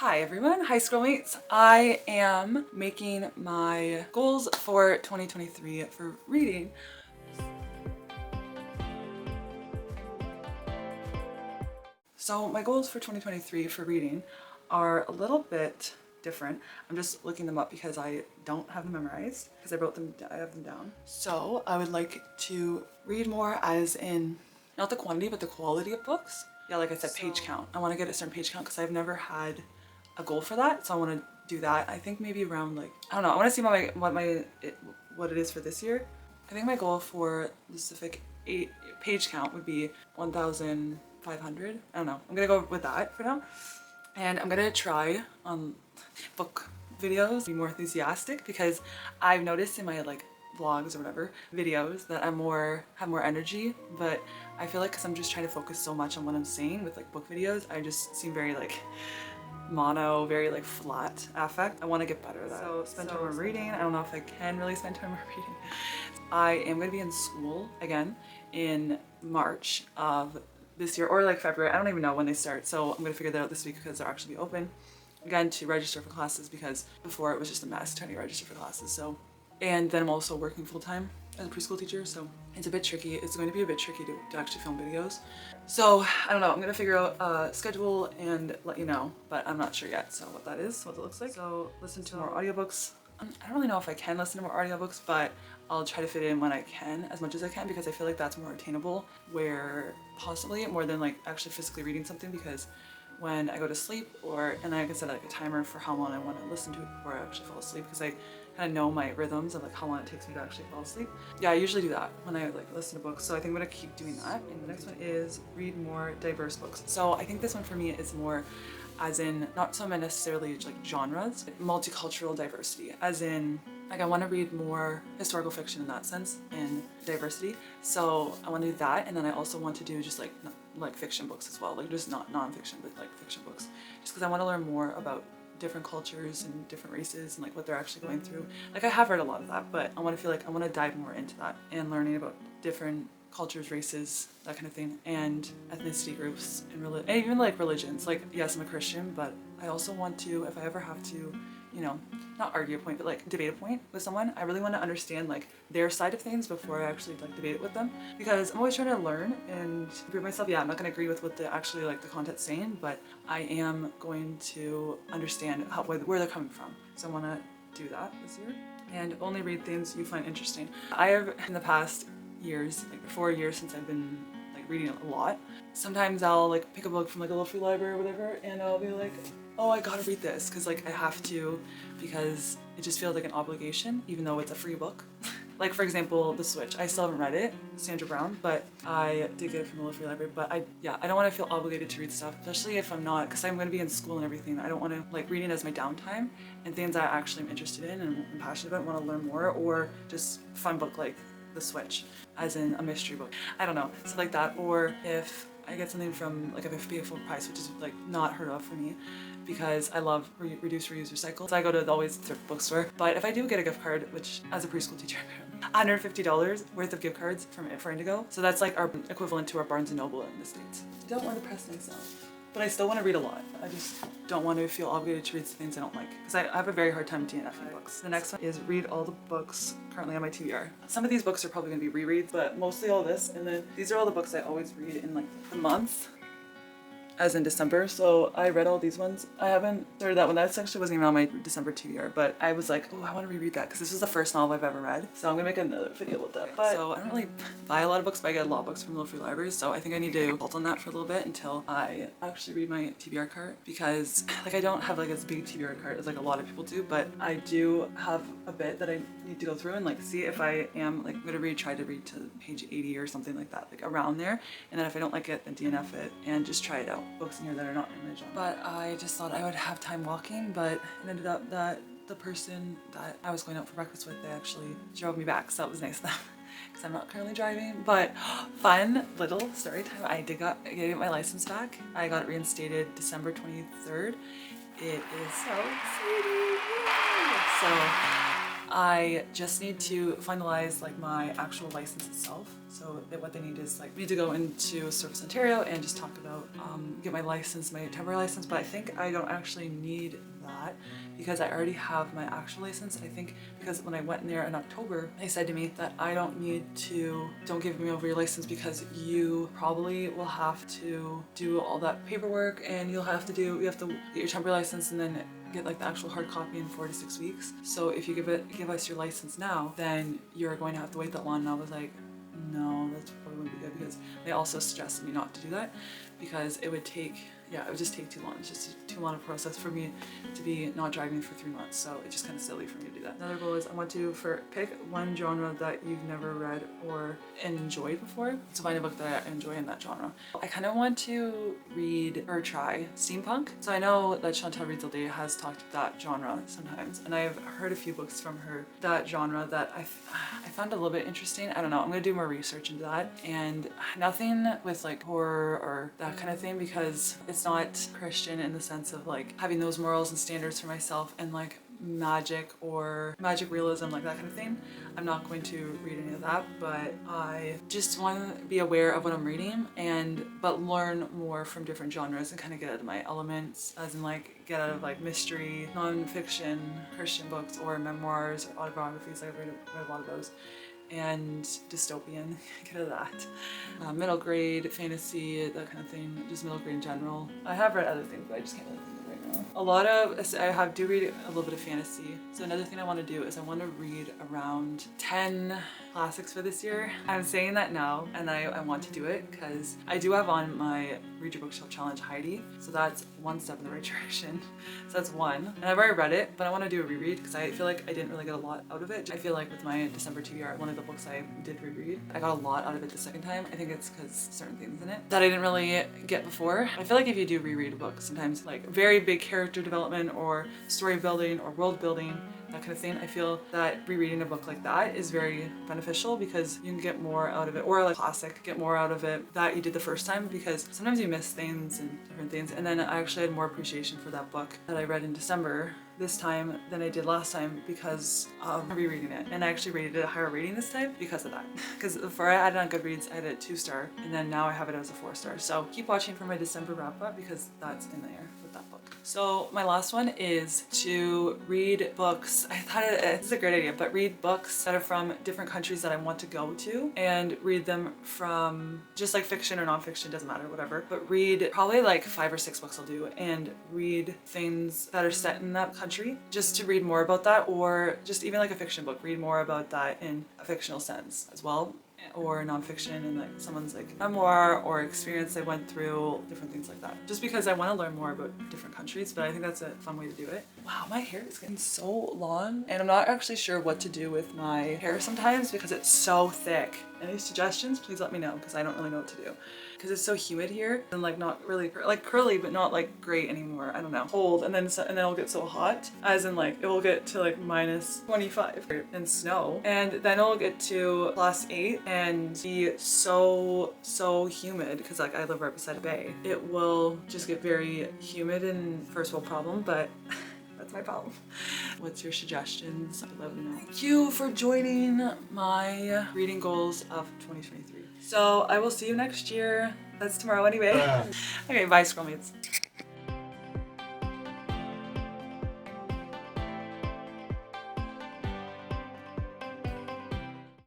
Hi everyone, hi Scrollmates. I am making my goals for 2023 for reading. So my goals for 2023 for reading are a little bit different. I'm just looking them up because I don't have them memorized because I have them down. So I would like to read more, as in not the quantity but the quality of books. Yeah, like I said, page count. I want to get a certain page count because I've never had a goal for that, so I want to do that. I think maybe around, like, I don't know, I want to see what it is for this year. I think my goal for the specific page count would be 1,500. I don't know, I'm gonna go with that for now, and I'm gonna try on book videos be more enthusiastic, because I've noticed in my like vlogs or whatever videos that have more energy, but I feel like because I'm just trying to focus so much on what I'm saying with like book videos, I just seem very like mono, very like flat affect. I want to get better at that. So spend time on reading. I don't know if I can really spend time on reading. I am going to be in school again in March of this year, or like February. I don't even know when they start, so I'm going to figure that out this week because they'll actually be open again to register for classes, because before it was just a mess trying to register for classes. So, and then I'm also working full-time as a preschool teacher, so it's a bit tricky. It's going to be a bit tricky to actually film videos. So I don't know, I'm gonna figure out a schedule and let you know, but I'm not sure yet, so what that is, what it looks like. So listen to more audiobooks. I don't really know if I can listen to more audiobooks, but I'll try to fit it in when I can, as much as I can, because I feel like that's more attainable, where possibly more than like actually physically reading something, because when I go to sleep, and I can set like a timer for how long I want to listen to it before I actually fall asleep, because I kind of know my rhythms of like how long it takes me to actually fall asleep. Yeah, I usually do that when I like listen to books, so I think I'm gonna keep doing that. And the next one is read more diverse books. So I think this one for me is more as in not so necessarily like genres, multicultural diversity, as in like I want to read more historical fiction in that sense, and diversity. So I want to do that, and then I also want to do just like fiction books as well, like just not non-fiction but like fiction books, just because I want to learn more about different cultures and different races and like what they're actually going through. Like I have read a lot of that, but I want to feel like I want to dive more into that and learning about different cultures, races, that kind of thing, and ethnicity groups, and even like religions. Like, yes, I'm a Christian, but I also want to, if I ever have to, you know, not argue a point, but like debate a point with someone, I really want to understand like their side of things before I actually like debate it with them, because I'm always trying to learn and improve myself. Yeah, I'm not going to agree with what the actually like the content's saying, but I am going to understand where they're coming from. So I want to do that this year, and only read things you find interesting. I have in the past years, like the 4 years since I've been like reading a lot, sometimes I'll like pick a book from like a little free library or whatever, and I'll be like, oh, I gotta read this, because like I have to, because it just feels like an obligation, even though it's a free book. Like for example, The Switch. I still haven't read it, Sandra Brown, but I did get it from the little free library. But I don't want to feel obligated to read stuff, especially if I'm not, because I'm going to be in school and everything. I don't want to like reading as my downtime, and things I actually am interested in and I'm passionate about, want to learn more, or just fun book like The Switch, as in a mystery book. I don't know, stuff like that. Or if I get something from like a pay full price, which is like not heard of for me, because I love reduce, reuse, recycle. So I go to always thrift bookstore. But if I do get a gift card, which as a preschool teacher, $150 worth of gift cards for Indigo. So that's like our equivalent to our Barnes & Noble in the States. I don't want to press myself, but I still want to read a lot. I just don't want to feel obligated to read things I don't like, because I have a very hard time DNFing books. The next one is read all the books currently on my TBR. Some of these books are probably going to be rereads, but mostly all this. And then these are all the books I always read in like the month, as in December. So I read all these ones. I haven't started that one. That actually wasn't even on my December TBR, but I was like, oh, I want to reread that, because this is the first novel I've ever read. So I'm gonna make another video with that. But so I don't really buy a lot of books, but I get a lot of books from little free libraries. So I think I need to halt on that for a little bit until I actually read my TBR cart, because like I don't have like as big TBR cart as like a lot of people do, but I do have a bit that I need to go through and like see if I am like I'm gonna try to read to page 80 or something like that, like around there. And then if I don't like it, then DNF it and just try it out. Books in here that are not in my genre. But I just thought I would have time walking, but it ended up that the person that I was going out for breakfast with, they actually drove me back, so that was nice of them, because I'm not currently driving. But fun little story time. I did get my license back. I got it reinstated December 23rd. It is so exciting. So I just need to finalize like my actual license itself. So what they need is like me to go into Service Ontario and just talk about get my license, my temporary license, but I think I don't actually need that because I already have my actual license. I think because when I went in there in October, they said to me that I don't give me over your license because you probably will have to do all that paperwork and you have to get your temporary license and then get like the actual hard copy in 4 to 6 weeks. So if you give us your license now, then you're going to have to wait that long. And I was like, no, that's probably wouldn't be good because they also suggested me not to do that because it would just take too long. It's just too long a process for me to be not driving for 3 months. So it's just kind of silly for me to do that. Another goal is I want to pick one genre that you've never read or enjoyed before. So find a book that I enjoy in that genre. I kind of want to read or try steampunk. So I know that Chantal Rizalde has talked about that genre sometimes, and I've heard a few books from her that genre that I found a little bit interesting. I don't know. I'm gonna do more research into that, and nothing with like horror or that kind of thing because it's not Christian in the sense of like having those morals and standards for myself and like magic or magic realism, like that kind of thing. I'm not going to read any of that, but I just want to be aware of what I'm reading but learn more from different genres and kind of get out of my elements, as in like get out of like mystery, non-fiction, Christian books or memoirs or autobiographies. I've read a lot of those. And dystopian, get out of that. Middle grade fantasy, that kind of thing, just middle grade in general. I have read other things, but I just can't really think of it right now. I do read a little bit of fantasy. So another thing I want to do is I want to read around 10 classics for this year. I'm saying that now, and I want to do it because I do have on my Read Your Bookshelf Challenge Heidi. So that's one step in the right direction. So that's one. And I've already read it, but I want to do a reread because I feel like I didn't really get a lot out of it. I feel like with my December TBR, one of the books I did reread, I got a lot out of it the second time. I think it's because certain things in it that I didn't really get before. I feel like if you do reread a book, sometimes like very big character development or story building or world building, that kind of thing, I feel that rereading a book like that is very beneficial because you can get more out of it, or like classic, get more out of it that you did the first time, because sometimes you miss things and different things. And then I actually had more appreciation for that book that I read in December this time than I did last time because of rereading it. And I actually rated it a higher rating this time because of that. Because before I had it on Goodreads, I had it 2-star, and then now I have it as a 4-star. So keep watching for my December wrap up because that's in there with that book. So my last one is to read books. I thought it's a great idea, but read books that are from different countries that I want to go to and read them from just like fiction or nonfiction, doesn't matter, whatever. But read probably like 5 or 6 books I'll do, and read things that are set in that country just to read more about that, or just even like a fiction book, read more about that in a fictional sense as well, or nonfiction and like someone's like memoir or experience they went through, different things like that. Just because I want to learn more about different countries, but I think that's a fun way to do it. Wow, my hair is getting so long and I'm not actually sure what to do with my hair sometimes because it's so thick. Any suggestions? Please let me know because I don't really know what to do. Because it's so humid here and like not really like curly, but not like great anymore. I don't know. Cold, and then it'll get so hot, as in like it will get to like minus 25 and snow, and then it'll get to +8 and be so humid because like I live right beside a bay. It will just get very humid and first world problem, but that's my problem. What's your suggestions? Let me know. Thank you for joining my reading goals of 2023. So I will see you next year. That's tomorrow anyway. Okay, bye, Scrollmates.